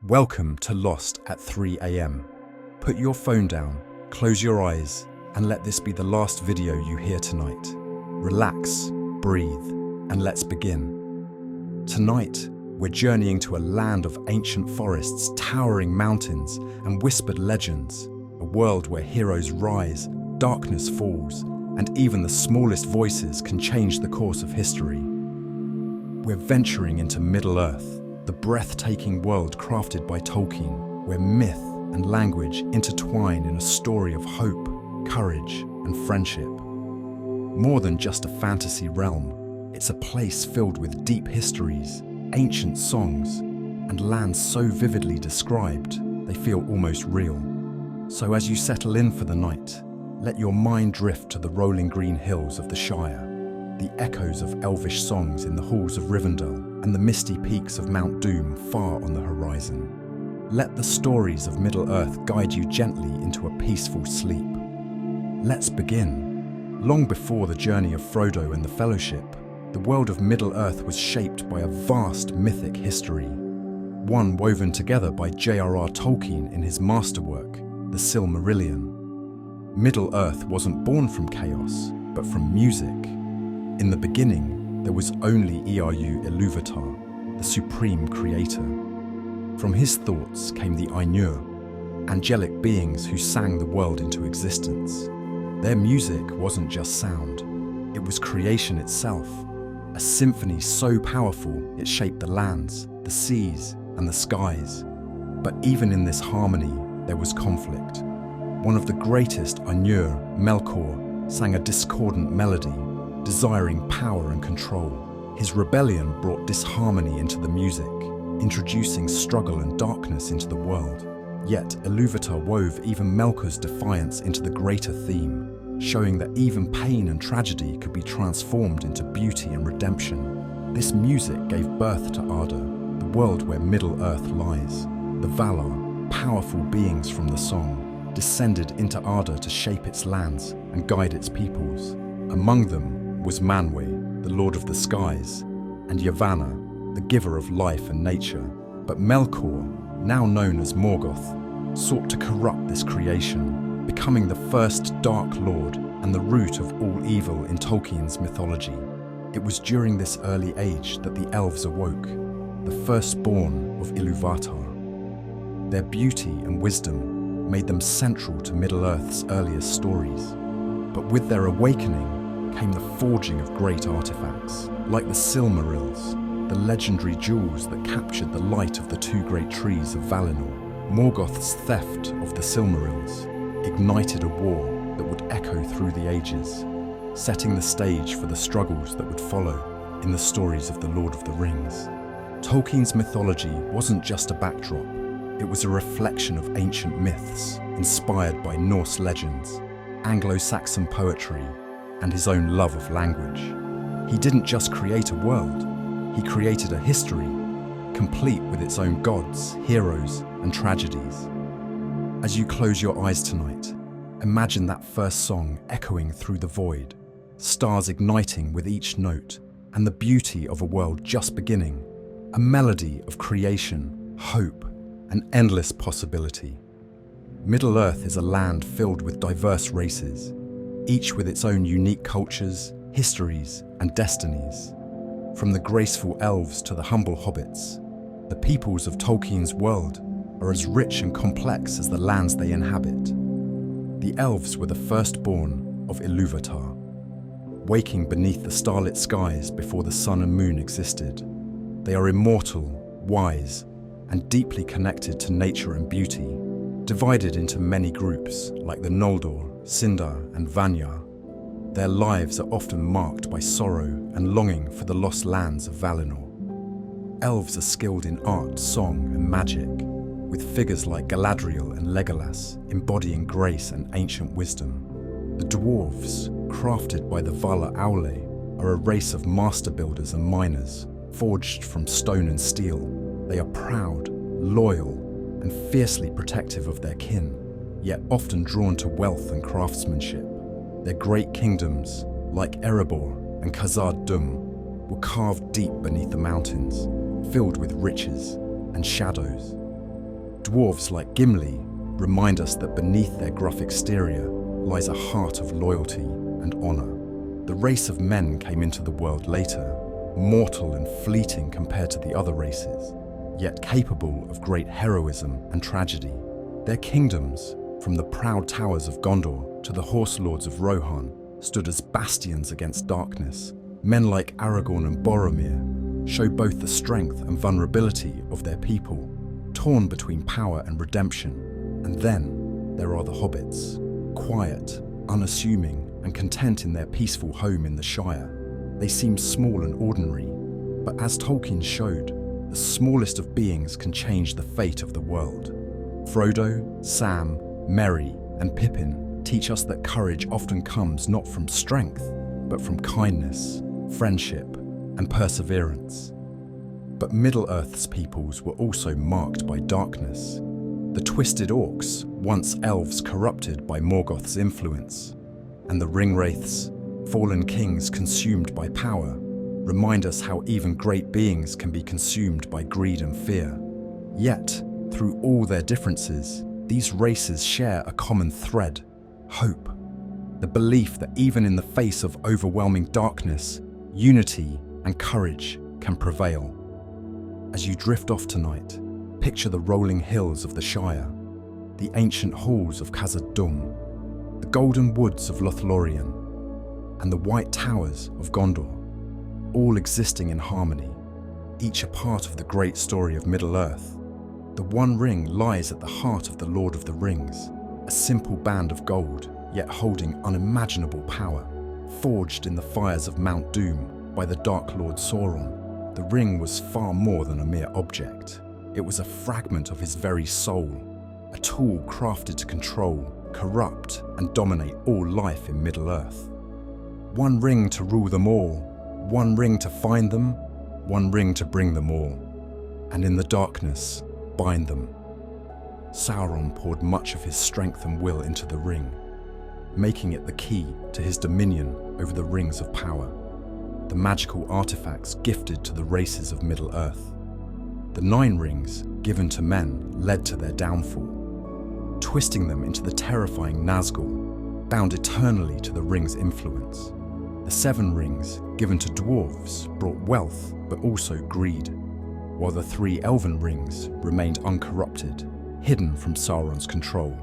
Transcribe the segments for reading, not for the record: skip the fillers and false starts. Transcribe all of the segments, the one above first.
Welcome to Lost at 3 a.m. Put your phone down, close your eyes, and let this be the last video you hear tonight. Relax, breathe, and let's begin. Tonight, we're journeying to a land of ancient forests, towering mountains, and whispered legends. A world where heroes rise, darkness falls, and even the smallest voices can change the course of history. We're venturing into Middle-earth, the breathtaking world crafted by Tolkien, where myth and language intertwine in a story of hope, courage, and friendship. More than just a fantasy realm, it's a place filled with deep histories, ancient songs, and lands so vividly described they feel almost real. So as you settle in for the night, let your mind drift to the rolling green hills of the Shire, the echoes of elvish songs in the halls of Rivendell, and the misty peaks of Mount Doom far on the horizon. Let the stories of Middle-earth guide you gently into a peaceful sleep. Let's begin. Long before the journey of Frodo and the Fellowship, the world of Middle-earth was shaped by a vast mythic history, one woven together by J.R.R. Tolkien in his masterwork, The Silmarillion. Middle-earth wasn't born from chaos, but from music. In the beginning, there was only Iarlu Ilúvatar, the supreme creator. From his thoughts came the Ainur, angelic beings who sang the world into existence. Their music wasn't just sound, it was creation itself, a symphony so powerful it shaped the lands, the seas, and the skies. But even in this harmony, there was conflict. One of the greatest Ainur, Melkor, sang a discordant melody, desiring power and control. His rebellion brought disharmony into the music, introducing struggle and darkness into the world. Yet Ilúvatar wove even Melkor's defiance into the greater theme, showing that even pain and tragedy could be transformed into beauty and redemption. This music gave birth to Arda, the world where Middle-earth lies. The Valar, powerful beings from the song, descended into Arda to shape its lands and guide its peoples. Among them was Manwë, the Lord of the Skies, and Yavanna, the giver of life and nature. But Melkor, now known as Morgoth, sought to corrupt this creation, becoming the first Dark Lord and the root of all evil in Tolkien's mythology. It was during this early age that the elves awoke, the firstborn of Ilúvatar. Their beauty and wisdom made them central to Middle-earth's earliest stories. But with their awakening came the forging of great artifacts, like the Silmarils, the legendary jewels that captured the light of the two great trees of Valinor. Morgoth's theft of the Silmarils ignited a war that would echo through the ages, setting the stage for the struggles that would follow in the stories of the Lord of the Rings. Tolkien's mythology wasn't just a backdrop, it was a reflection of ancient myths inspired by Norse legends, Anglo-Saxon poetry, and his own love of language. He didn't just create a world, he created a history, complete with its own gods, heroes, and tragedies. As you close your eyes tonight, imagine that first song echoing through the void, stars igniting with each note, and the beauty of a world just beginning, a melody of creation, hope, and endless possibility. Middle-earth is a land filled with diverse races, each with its own unique cultures, histories, and destinies. From the graceful elves to the humble hobbits, the peoples of Tolkien's world are as rich and complex as the lands they inhabit. The elves were the firstborn of Ilúvatar, waking beneath the starlit skies before the sun and moon existed. They are immortal, wise, and deeply connected to nature and beauty, divided into many groups like the Noldor, Sindar, and Vanyar. Their lives are often marked by sorrow and longing for the lost lands of Valinor. Elves are skilled in art, song, and magic, with figures like Galadriel and Legolas embodying grace and ancient wisdom. The dwarves, crafted by the Vala Aule, are a race of master builders and miners, forged from stone and steel. They are proud, loyal, and fiercely protective of their kin, yet often drawn to wealth and craftsmanship. Their great kingdoms, like Erebor and Khazad-dûm, were carved deep beneath the mountains, filled with riches and shadows. Dwarves like Gimli remind us that beneath their gruff exterior lies a heart of loyalty and honour. The race of men came into the world later, mortal and fleeting compared to the other races, yet capable of great heroism and tragedy. Their kingdoms, from the proud towers of Gondor to the horse lords of Rohan, stood as bastions against darkness. Men like Aragorn and Boromir show both the strength and vulnerability of their people, torn between power and redemption. And then there are the hobbits, quiet, unassuming, and content in their peaceful home in the Shire. They seem small and ordinary, but as Tolkien showed, the smallest of beings can change the fate of the world. Frodo, Sam, Merry, and Pippin teach us that courage often comes not from strength, but from kindness, friendship, and perseverance. But Middle-earth's peoples were also marked by darkness. The twisted orcs, once elves corrupted by Morgoth's influence, and the ringwraiths, fallen kings consumed by power, remind us how even great beings can be consumed by greed and fear. Yet, through all their differences, these races share a common thread: hope. The belief that even in the face of overwhelming darkness, unity and courage can prevail. As you drift off tonight, picture the rolling hills of the Shire, the ancient halls of Khazad-dûm, the golden woods of Lothlorien, and the white towers of Gondor, all existing in harmony, each a part of the great story of Middle-earth. The One Ring lies at the heart of the Lord of the Rings, a simple band of gold, yet holding unimaginable power. Forged in the fires of Mount Doom by the Dark Lord Sauron, the ring was far more than a mere object. It was a fragment of his very soul, a tool crafted to control, corrupt, and dominate all life in Middle-earth. One ring to rule them all, one ring to find them, one ring to bring them all, and in the darkness, bind them. Sauron poured much of his strength and will into the ring, making it the key to his dominion over the rings of power, the magical artifacts gifted to the races of Middle-earth. The 9 rings given to men led to their downfall, twisting them into the terrifying Nazgul, bound eternally to the ring's influence. The 7 rings given to dwarves brought wealth but also greed, while the 3 elven rings remained uncorrupted, hidden from Sauron's control,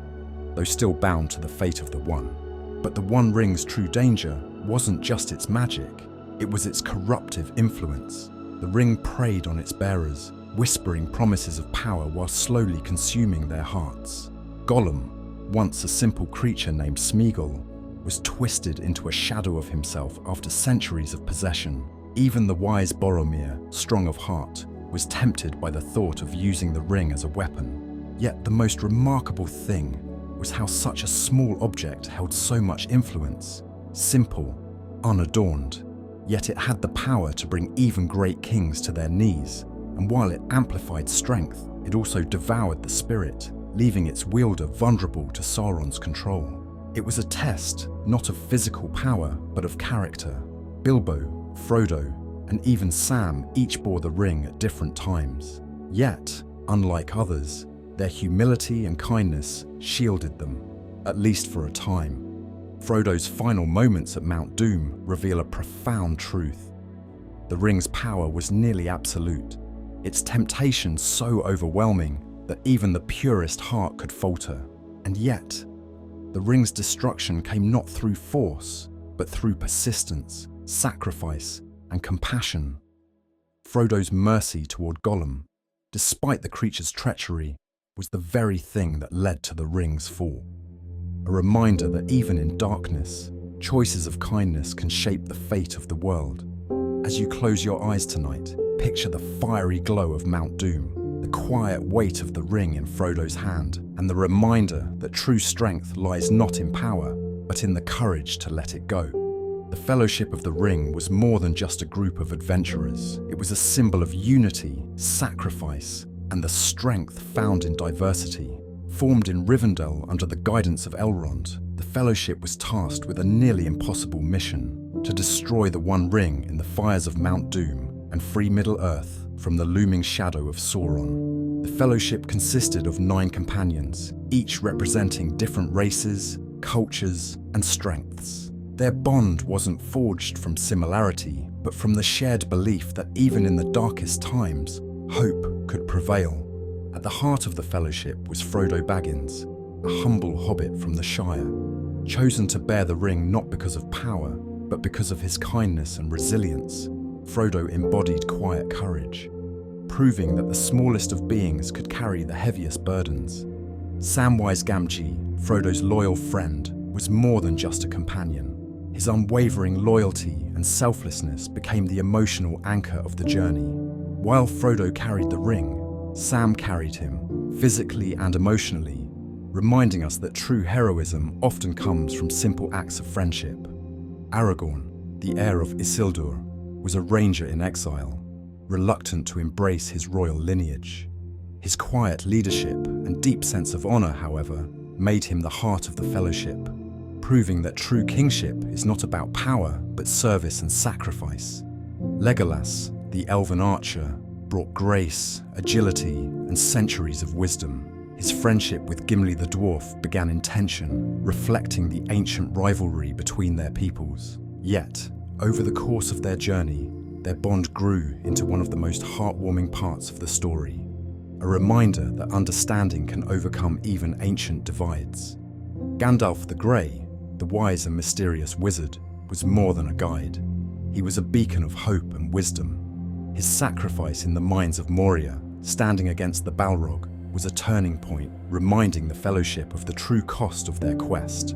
though still bound to the fate of the One. But the One Ring's true danger wasn't just its magic, it was its corruptive influence. The ring preyed on its bearers, whispering promises of power while slowly consuming their hearts. Gollum, once a simple creature named Smeagol, was twisted into a shadow of himself after centuries of possession. Even the wise Boromir, strong of heart, was tempted by the thought of using the ring as a weapon. Yet the most remarkable thing was how such a small object held so much influence. Simple, unadorned, yet it had the power to bring even great kings to their knees, and while it amplified strength, it also devoured the spirit, leaving its wielder vulnerable to Sauron's control. It was a test, not of physical power, but of character. Bilbo, Frodo, and even Sam each bore the ring at different times. Yet, unlike others, their humility and kindness shielded them, at least for a time. Frodo's final moments at Mount Doom reveal a profound truth. The ring's power was nearly absolute, its temptation so overwhelming that even the purest heart could falter. And yet, the ring's destruction came not through force, but through persistence, sacrifice, and compassion. Frodo's mercy toward Gollum, despite the creature's treachery, was the very thing that led to the ring's fall. A reminder that even in darkness, choices of kindness can shape the fate of the world. As you close your eyes tonight, picture the fiery glow of Mount Doom, the quiet weight of the ring in Frodo's hand, and the reminder that true strength lies not in power, but in the courage to let it go. The Fellowship of the Ring was more than just a group of adventurers. It was a symbol of unity, sacrifice, and the strength found in diversity. Formed in Rivendell under the guidance of Elrond, the Fellowship was tasked with a nearly impossible mission: to destroy the One Ring in the fires of Mount Doom and free Middle-earth from the looming shadow of Sauron. The Fellowship consisted of 9 companions, each representing different races, cultures, and strengths. Their bond wasn't forged from similarity, but from the shared belief that even in the darkest times, hope could prevail. At the heart of the Fellowship was Frodo Baggins, a humble hobbit from the Shire, chosen to bear the ring not because of power, but because of his kindness and resilience. Frodo embodied quiet courage, proving that the smallest of beings could carry the heaviest burdens. Samwise Gamgee, Frodo's loyal friend, was more than just a companion. His unwavering loyalty and selflessness became the emotional anchor of the journey. While Frodo carried the ring, Sam carried him, physically and emotionally, reminding us that true heroism often comes from simple acts of friendship. Aragorn, the heir of Isildur, was a ranger in exile, reluctant to embrace his royal lineage. His quiet leadership and deep sense of honor, however, made him the heart of the Fellowship, proving that true kingship is not about power, but service and sacrifice. Legolas, the elven archer, brought grace, agility, and centuries of wisdom. His friendship with Gimli the dwarf began in tension, reflecting the ancient rivalry between their peoples. Yet, over the course of their journey, their bond grew into one of the most heartwarming parts of the story, a reminder that understanding can overcome even ancient divides. Gandalf the Grey, the wise and mysterious wizard, was more than a guide. He was a beacon of hope and wisdom. His sacrifice in the mines of Moria, standing against the Balrog, was a turning point, reminding the Fellowship of the true cost of their quest.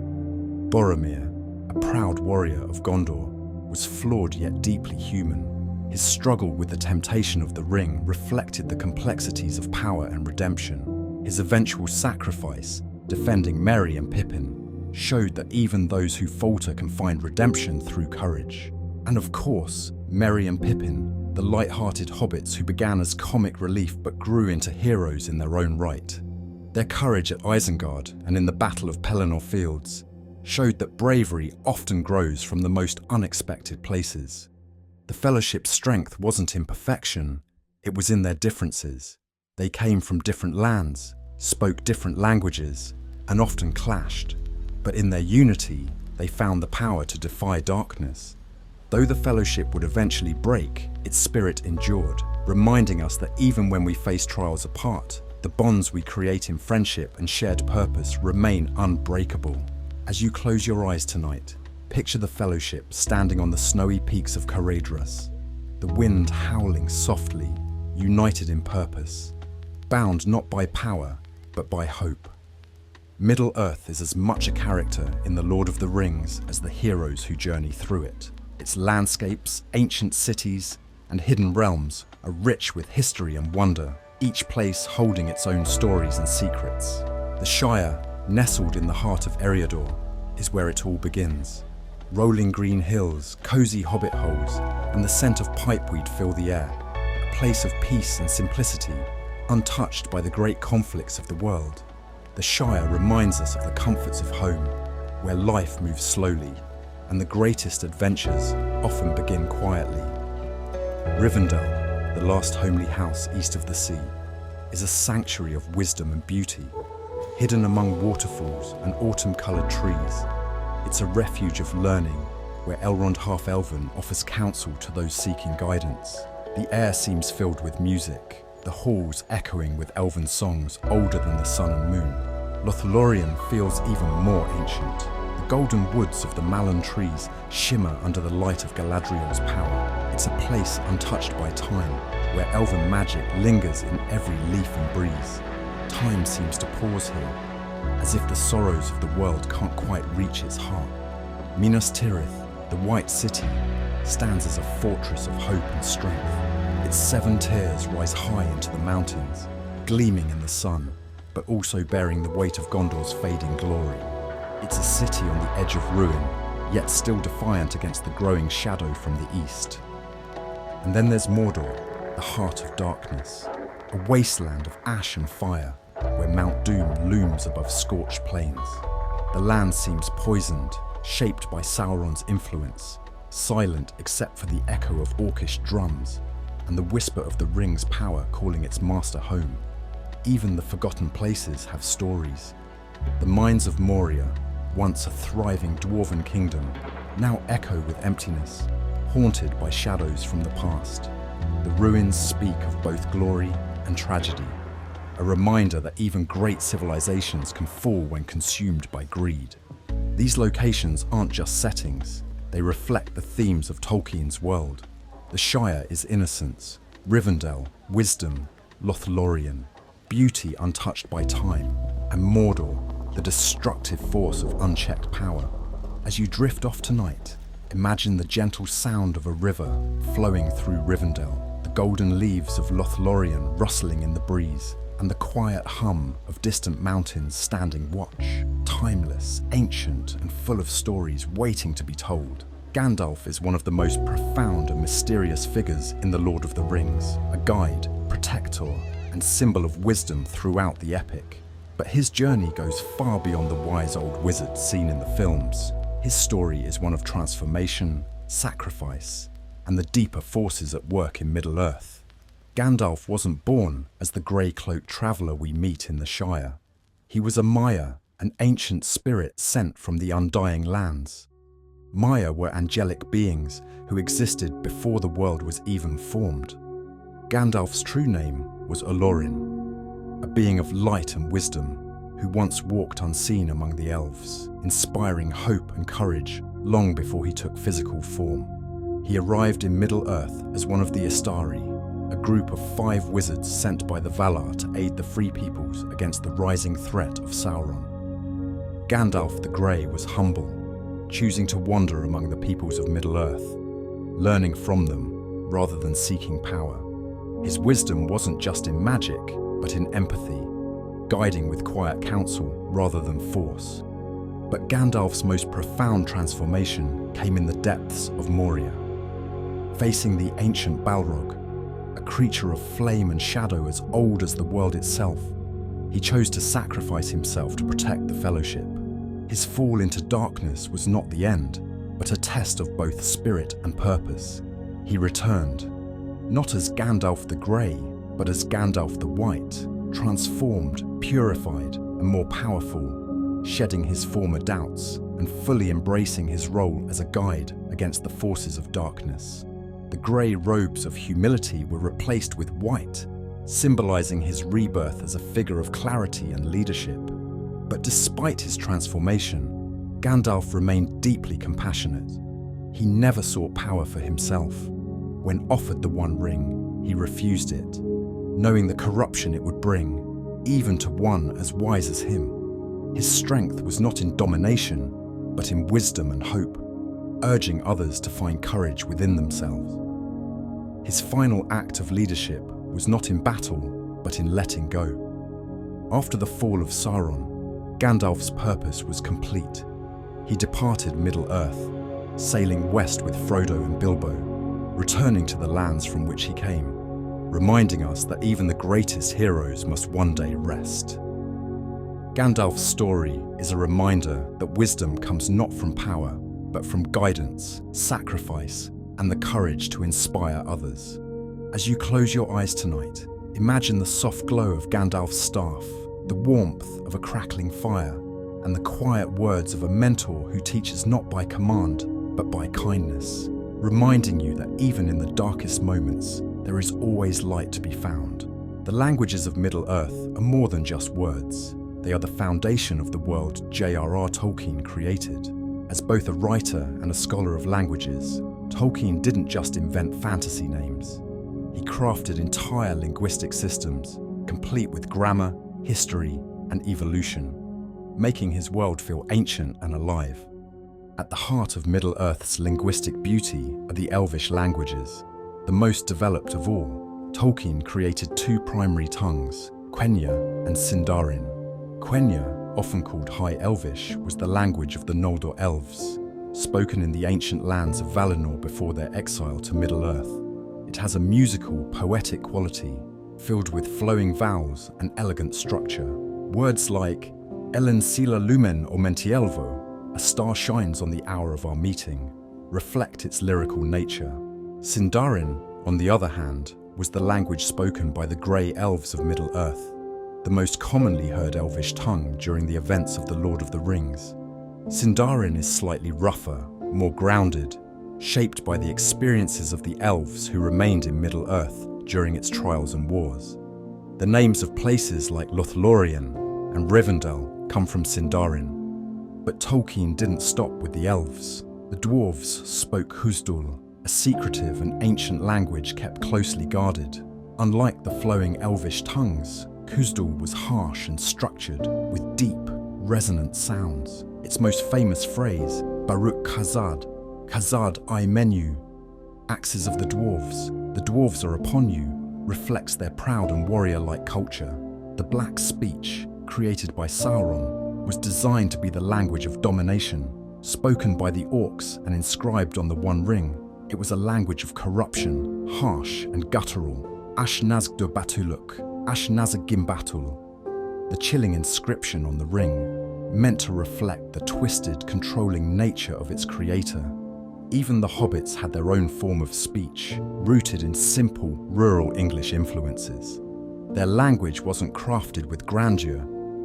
Boromir, a proud warrior of Gondor, was flawed yet deeply human. His struggle with the temptation of the ring reflected the complexities of power and redemption. His eventual sacrifice, defending Merry and Pippin, showed that even those who falter can find redemption through courage. And of course, Merry and Pippin, the light-hearted hobbits who began as comic relief but grew into heroes in their own right. Their courage at Isengard and in the Battle of Pelennor Fields showed that bravery often grows from the most unexpected places. The Fellowship's strength wasn't in perfection, it was in their differences. They came from different lands, spoke different languages, and often clashed. But in their unity, they found the power to defy darkness. Though the Fellowship would eventually break, its spirit endured, reminding us that even when we face trials apart, the bonds we create in friendship and shared purpose remain unbreakable. As you close your eyes tonight, picture the Fellowship standing on the snowy peaks of Caradhras, the wind howling softly, united in purpose, bound not by power, but by hope. Middle-earth is as much a character in The Lord of the Rings as the heroes who journey through it. Its landscapes, ancient cities, and hidden realms are rich with history and wonder, each place holding its own stories and secrets. The Shire, nestled in the heart of Eriador, is where it all begins. Rolling green hills, cozy hobbit holes, and the scent of pipeweed fill the air, a place of peace and simplicity, untouched by the great conflicts of the world. The Shire reminds us of the comforts of home, where life moves slowly, and the greatest adventures often begin quietly. Rivendell, the last homely house east of the sea, is a sanctuary of wisdom and beauty. Hidden among waterfalls and autumn-coloured trees, it's a refuge of learning where Elrond Half-Elven offers counsel to those seeking guidance. The air seems filled with music, the halls echoing with elven songs older than the sun and moon. Lothlorien feels even more ancient. The golden woods of the Malon trees shimmer under the light of Galadriel's power. It's a place untouched by time, where elven magic lingers in every leaf and breeze. Time seems to pause here, as if the sorrows of the world can't quite reach its heart. Minas Tirith, the White City, stands as a fortress of hope and strength. Its 7 tiers rise high into the mountains, gleaming in the sun, but also bearing the weight of Gondor's fading glory. It's a city on the edge of ruin, yet still defiant against the growing shadow from the east. And then there's Mordor, the heart of darkness, a wasteland of ash and fire, where Mount Doom looms above scorched plains. The land seems poisoned, shaped by Sauron's influence, silent except for the echo of orcish drums, and the whisper of the ring's power calling its master home. even the forgotten places have stories. The mines of Moria, once a thriving dwarven kingdom, now echo with emptiness, haunted by shadows from the past. The ruins speak of both glory and tragedy, a reminder that even great civilizations can fall when consumed by greed. These locations aren't just settings, they reflect the themes of Tolkien's world. The Shire is innocence, Rivendell, wisdom, Lothlorien, beauty untouched by time, and Mordor, the destructive force of unchecked power. As you drift off tonight, imagine the gentle sound of a river flowing through Rivendell, the golden leaves of Lothlorien rustling in the breeze, and the quiet hum of distant mountains standing watch, timeless, ancient, and full of stories waiting to be told. Gandalf is one of the most profound and mysterious figures in The Lord of the Rings, a guide, protector, and symbol of wisdom throughout the epic. But his journey goes far beyond the wise old wizard seen in the films. His story is one of transformation, sacrifice, and the deeper forces at work in Middle-earth. Gandalf wasn't born as the grey-cloaked traveller we meet in the Shire. He was a Maya, an ancient spirit sent from the Undying Lands. Maya were angelic beings who existed before the world was even formed. Gandalf's true name was Olorin, a being of light and wisdom who once walked unseen among the elves, inspiring hope and courage long before he took physical form. He arrived in Middle-earth as one of the Istari, a group of 5 wizards sent by the Valar to aid the Free Peoples against the rising threat of Sauron. Gandalf the Grey was humble, choosing to wander among the peoples of Middle-earth, learning from them rather than seeking power. His wisdom wasn't just in magic, but in empathy, guiding with quiet counsel rather than force. But Gandalf's most profound transformation came in the depths of Moria. Facing the ancient Balrog, a creature of flame and shadow as old as the world itself, he chose to sacrifice himself to protect the Fellowship. His fall into darkness was not the end, but a test of both spirit and purpose. He returned, not as Gandalf the Grey, but as Gandalf the White, transformed, purified, and more powerful, shedding his former doubts and fully embracing his role as a guide against the forces of darkness. The grey robes of humility were replaced with white, symbolizing his rebirth as a figure of clarity and leadership. But despite his transformation, Gandalf remained deeply compassionate. He never sought power for himself. When offered the One Ring, he refused it, knowing the corruption it would bring, even to one as wise as him. His strength was not in domination, but in wisdom and hope, urging others to find courage within themselves. His final act of leadership was not in battle, but in letting go. After the fall of Sauron, Gandalf's purpose was complete. He departed Middle-earth, sailing west with Frodo and Bilbo, returning to the lands from which he came, reminding us that even the greatest heroes must one day rest. Gandalf's story is a reminder that wisdom comes not from power, but from guidance, sacrifice, and the courage to inspire others. As you close your eyes tonight, imagine the soft glow of Gandalf's staff, the warmth of a crackling fire, and the quiet words of a mentor who teaches not by command, but by kindness, reminding you that even in the darkest moments, there is always light to be found. The languages of Middle-earth are more than just words. They are the foundation of the world J.R.R. Tolkien created. As both a writer and a scholar of languages, Tolkien didn't just invent fantasy names. He crafted entire linguistic systems, complete with grammar, history, and evolution, making his world feel ancient and alive. At the heart of Middle-earth's linguistic beauty are the Elvish languages. The most developed of all, Tolkien created 2 primary tongues, Quenya and Sindarin. Quenya, often called High Elvish, was the language of the Noldor elves, spoken in the ancient lands of Valinor before their exile to Middle-earth. It has a musical, poetic quality, filled with flowing vowels and elegant structure. Words like Ellen Sila Lumen or Mentielvo, a star shines on the hour of our meeting, reflect its lyrical nature. Sindarin, on the other hand, was the language spoken by the grey elves of Middle-earth. the most commonly heard Elvish tongue during the events of The Lord of the Rings. Sindarin is slightly rougher, more grounded, shaped by the experiences of the elves who remained in Middle-earth during its trials and wars. The names of places like Lothlorien and Rivendell come from Sindarin. But Tolkien didn't stop with the elves. The dwarves spoke Húsdúl, a secretive and ancient language kept closely guarded. Unlike the flowing elvish tongues, Húsdúl was harsh and structured, with deep, resonant sounds. Its most famous phrase, Baruk Khazad I menu, axes of the dwarves are upon you, reflects their proud and warrior-like culture. The Black Speech, created by Sauron, was designed to be the language of domination. Spoken by the orcs and inscribed on the One Ring, it was a language of corruption, harsh and guttural. Ashnazgdu Batuluk, Ashnazagimbatul. The chilling inscription on the ring, meant to reflect the twisted, controlling nature of its creator. Even the hobbits had their own form of speech, rooted in simple, rural English influences. Their language wasn't crafted with grandeur,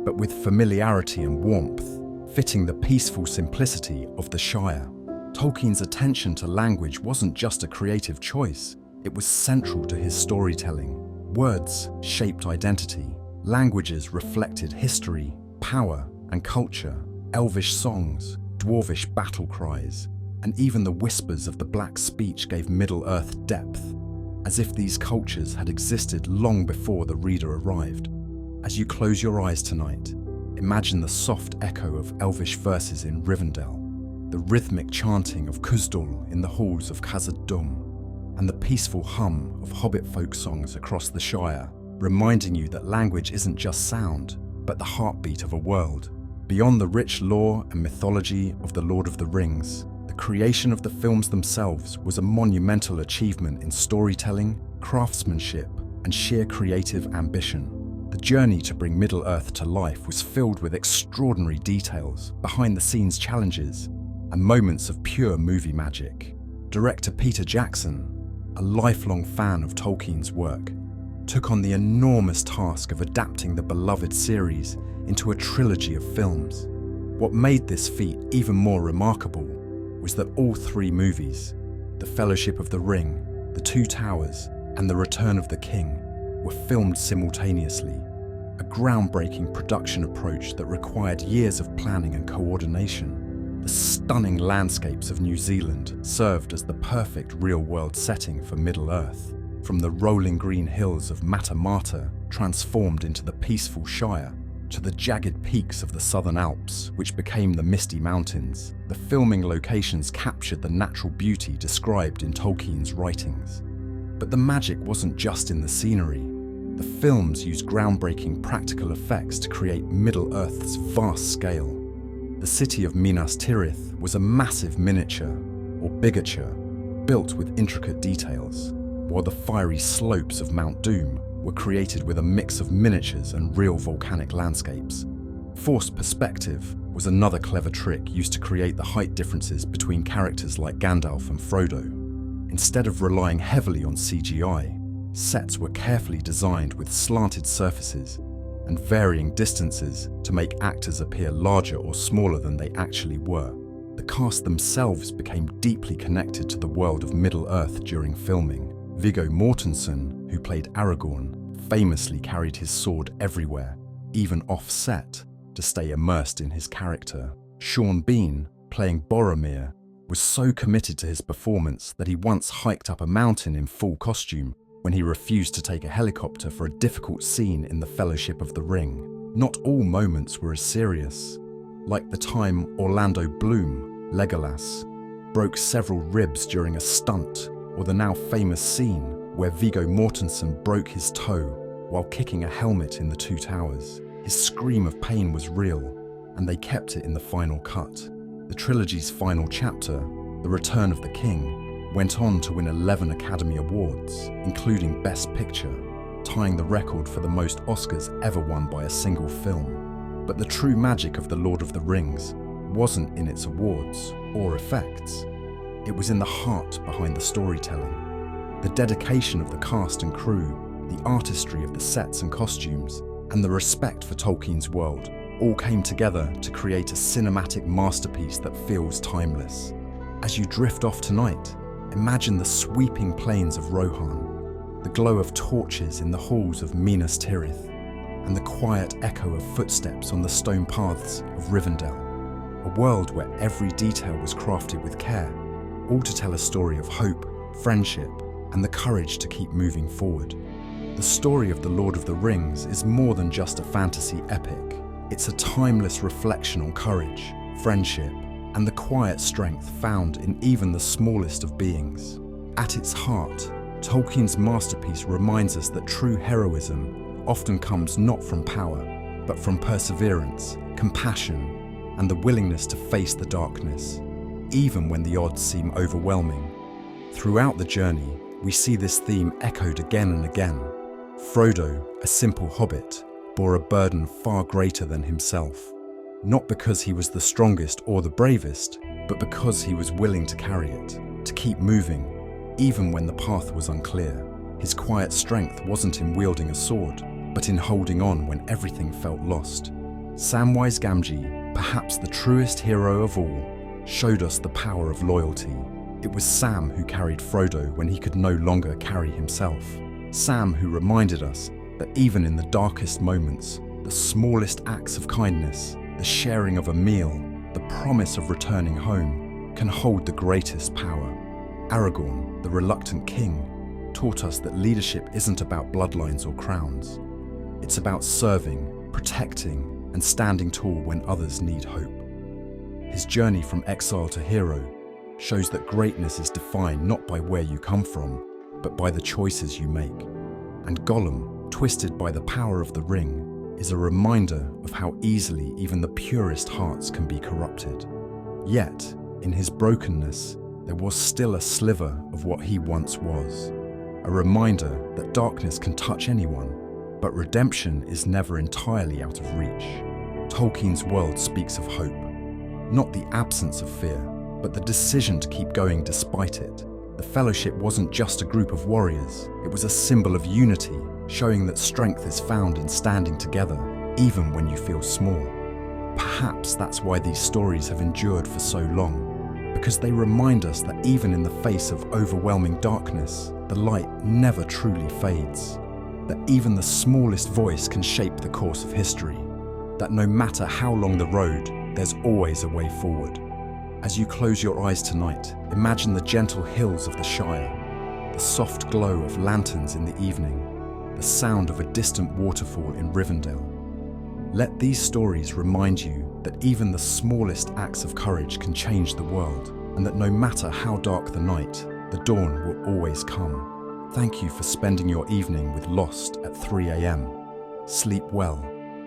but with familiarity and warmth, fitting the peaceful simplicity of the Shire. Tolkien's attention to language wasn't just a creative choice, it was central to his storytelling. Words shaped identity, languages reflected history, power, and culture. Elvish songs, dwarvish battle cries, and even the whispers of the Black Speech gave Middle-earth depth, as if these cultures had existed long before the reader arrived. As you close your eyes tonight, imagine the soft echo of Elvish verses in Rivendell, the rhythmic chanting of Húsdúl in the halls of Khazad-dûm, and the peaceful hum of hobbit folk songs across the Shire, reminding you that language isn't just sound, but the heartbeat of a world. Beyond the rich lore and mythology of The Lord of the Rings, the creation of the films themselves was a monumental achievement in storytelling, craftsmanship, and sheer creative ambition. The journey to bring Middle-earth to life was filled with extraordinary details, behind-the-scenes challenges, and moments of pure movie magic. Director Peter Jackson, a lifelong fan of Tolkien's work, took on the enormous task of adapting the beloved series into a trilogy of films. What made this feat even more remarkable was that all three movies, The Fellowship of the Ring, The Two Towers, and The Return of the King, were filmed simultaneously, a groundbreaking production approach that required years of planning and coordination. The stunning landscapes of New Zealand served as the perfect real-world setting for Middle-earth, from the rolling green hills of Matamata, transformed into the peaceful Shire, to the jagged peaks of the Southern Alps, which became the Misty Mountains. The filming locations captured the natural beauty described in Tolkien's writings. But the magic wasn't just in the scenery. The films used groundbreaking practical effects to create Middle-earth's vast scale. The city of Minas Tirith was a massive miniature, or bigature, built with intricate details, while the fiery slopes of Mount Doom were created with a mix of miniatures and real volcanic landscapes. Forced perspective was another clever trick used to create the height differences between characters like Gandalf and Frodo. Instead of relying heavily on CGI, sets were carefully designed with slanted surfaces and varying distances to make actors appear larger or smaller than they actually were. The cast themselves became deeply connected to the world of Middle-earth during filming. Viggo Mortensen, who played Aragorn, famously carried his sword everywhere, even off-set, to stay immersed in his character. Sean Bean, playing Boromir, was so committed to his performance that he once hiked up a mountain in full costume when he refused to take a helicopter for a difficult scene in The Fellowship of the Ring. Not all moments were as serious, like the time Orlando Bloom, Legolas, broke several ribs during a stunt, or the now famous scene where Viggo Mortensen broke his toe while kicking a helmet in The Two Towers. His scream of pain was real, and they kept it in the final cut. The trilogy's final chapter, The Return of the King, went on to win 11 Academy Awards, including Best Picture, tying the record for the most Oscars ever won by a single film. But the true magic of The Lord of the Rings wasn't in its awards or effects. It was in the heart behind the storytelling. The dedication of the cast and crew, the artistry of the sets and costumes, and the respect for Tolkien's world all came together to create a cinematic masterpiece that feels timeless. As you drift off tonight, imagine the sweeping plains of Rohan, the glow of torches in the halls of Minas Tirith, and the quiet echo of footsteps on the stone paths of Rivendell. A world where every detail was crafted with care, all to tell a story of hope, friendship, and the courage to keep moving forward. The story of The Lord of the Rings is more than just a fantasy epic. It's a timeless reflection on courage, friendship, and the quiet strength found in even the smallest of beings. At its heart, Tolkien's masterpiece reminds us that true heroism often comes not from power, but from perseverance, compassion, and the willingness to face the darkness, even when the odds seem overwhelming. Throughout the journey, we see this theme echoed again and again. Frodo, a simple hobbit, bore a burden far greater than himself, not because he was the strongest or the bravest, but because he was willing to carry it, to keep moving, even when the path was unclear. His quiet strength wasn't in wielding a sword, but in holding on when everything felt lost. Samwise Gamgee, perhaps the truest hero of all, showed us the power of loyalty. It was Sam who carried Frodo when he could no longer carry himself. Sam who reminded us that even in the darkest moments, the smallest acts of kindness, the sharing of a meal, the promise of returning home, can hold the greatest power. Aragorn, the reluctant king, taught us that leadership isn't about bloodlines or crowns. It's about serving, protecting, and standing tall when others need hope. His journey from exile to hero shows that greatness is defined not by where you come from, but by the choices you make. And Gollum, twisted by the power of the ring, is a reminder of how easily even the purest hearts can be corrupted. Yet, in his brokenness, there was still a sliver of what he once was. A reminder that darkness can touch anyone, but redemption is never entirely out of reach. Tolkien's world speaks of hope, not the absence of fear, but the decision to keep going despite it. The Fellowship wasn't just a group of warriors, it was a symbol of unity, showing that strength is found in standing together, even when you feel small. Perhaps that's why these stories have endured for so long, because they remind us that even in the face of overwhelming darkness, the light never truly fades. That even the smallest voice can shape the course of history. That no matter how long the road, there's always a way forward. As you close your eyes tonight, imagine the gentle hills of the Shire, the soft glow of lanterns in the evening, the sound of a distant waterfall in Rivendell. Let these stories remind you that even the smallest acts of courage can change the world, and that no matter how dark the night, the dawn will always come. Thank you for spending your evening with Lost at 3 a.m. Sleep well,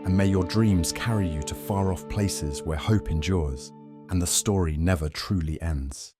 and may your dreams carry you to far-off places where hope endures and the story never truly ends.